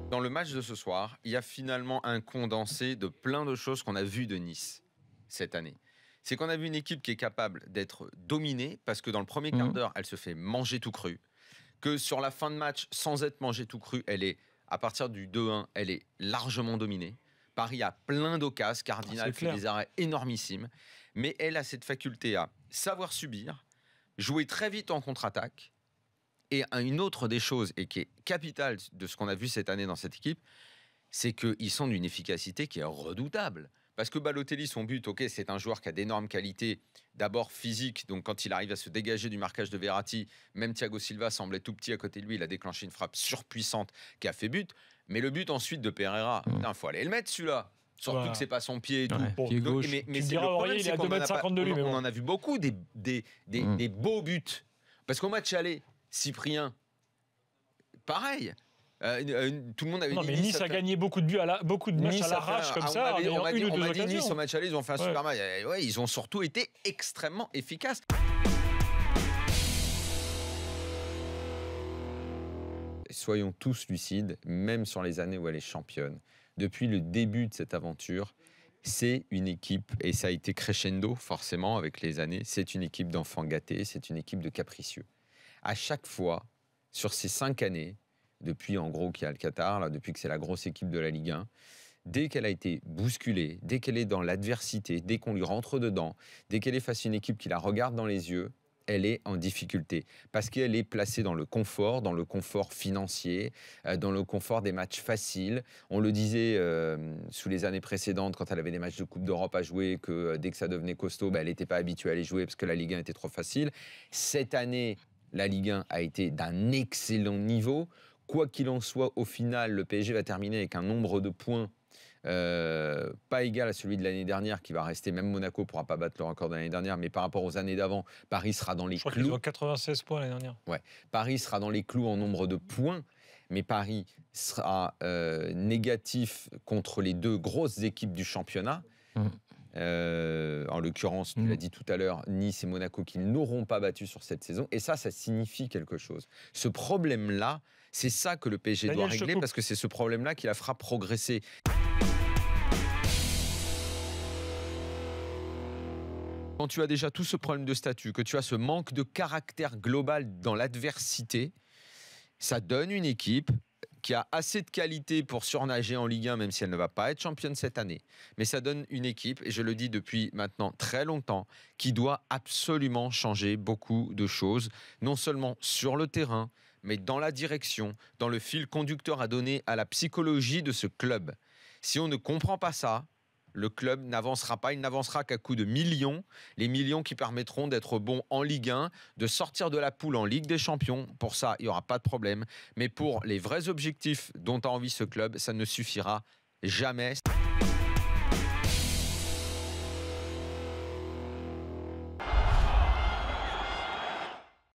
Dans le match de ce soir, il y a finalement un condensé de plein de choses qu'on a vues de Nice cette année. C'est qu'on a vu une équipe qui est capable d'être dominée parce que dans le premier quart d'heure, elle se fait manger tout cru. Que sur la fin de match, sans être mangée tout cru, elle est, à partir du 2-1, elle est largement dominée. Paris a plein d'occasions, Cardinal fait des arrêts énormissimes, mais elle a cette faculté à savoir subir, jouer très vite en contre-attaque. Et une autre des choses, et qui est capitale de ce qu'on a vu cette année dans cette équipe, c'est qu'ils sont d'une efficacité qui est redoutable. Parce que Balotelli, son but, ok, c'est un joueur qui a d'énormes qualités, d'abord physique, donc quand il arrive à se dégager du marquage de Verratti, même Thiago Silva semblait tout petit à côté de lui, il a déclenché une frappe surpuissante qui a fait but. Mais le but ensuite de Pereira, il faut aller le mettre celui-là. Surtout que c'est pas son pied et tout. Pied gauche. Mais c'est le problème, il est à 2,50 m de lui. On en a vu beaucoup des beaux buts. Parce qu'au match aller, Cyprien, pareil. Tout le monde avait dit mais Nice a gagné beaucoup de matchs à l'arrache comme ça. On m'a dit Nice au match aller, ils ont fait un super match. Ouais, ils ont surtout été extrêmement efficaces. Soyons tous lucides, même sur les années où elle est championne. Depuis le début de cette aventure, c'est une équipe, et ça a été crescendo forcément avec les années, c'est une équipe d'enfants gâtés, c'est une équipe de capricieux. À chaque fois, sur ces 5 années, depuis en gros qu'il y a le Qatar, là, depuis que c'est la grosse équipe de la Ligue 1, dès qu'elle a été bousculée, dès qu'elle est dans l'adversité, dès qu'on lui rentre dedans, dès qu'elle est face à une équipe qui la regarde dans les yeux, elle est en difficulté. Parce qu'elle est placée dans le confort financier, dans le confort des matchs faciles. On le disait sous les années précédentes, quand elle avait des matchs de Coupe d'Europe à jouer, que dès que ça devenait costaud, elle n'était pas habituée à les jouer parce que la Ligue 1 était trop facile. Cette année, la Ligue 1 a été d'un excellent niveau. Quoi qu'il en soit, au final, le PSG va terminer avec un nombre de points pas égal à celui de l'année dernière, qui va rester, même Monaco ne pourra pas battre le record de l'année dernière, mais par rapport aux années d'avant, Paris sera dans les clous. Je crois qu'ils ont 96 points l'année dernière. Ouais. Paris sera dans les clous en nombre de points, mais Paris sera négatif contre les deux grosses équipes du championnat. En l'occurrence, tu l'as dit tout à l'heure, Nice et Monaco qui n'auront pas battu sur cette saison. Et ça signifie quelque chose. Ce problème-là, c'est ça que le PSG doit régler, parce que c'est ce problème-là qui la fera progresser. Quand tu as déjà tout ce problème de statut, que tu as ce manque de caractère global dans l'adversité, ça donne une équipe qui a assez de qualité pour surnager en Ligue 1, même si elle ne va pas être championne cette année. Mais ça donne une équipe, et je le dis depuis maintenant très longtemps, qui doit absolument changer beaucoup de choses, non seulement sur le terrain, mais dans la direction, dans le fil conducteur à donner à la psychologie de ce club. Si on ne comprend pas ça, le club n'avancera pas, il n'avancera qu'à coup de millions, les millions qui permettront d'être bon en Ligue 1, de sortir de la poule en Ligue des Champions. Pour ça, il n'y aura pas de problème. Mais pour les vrais objectifs dont a envie ce club, ça ne suffira jamais.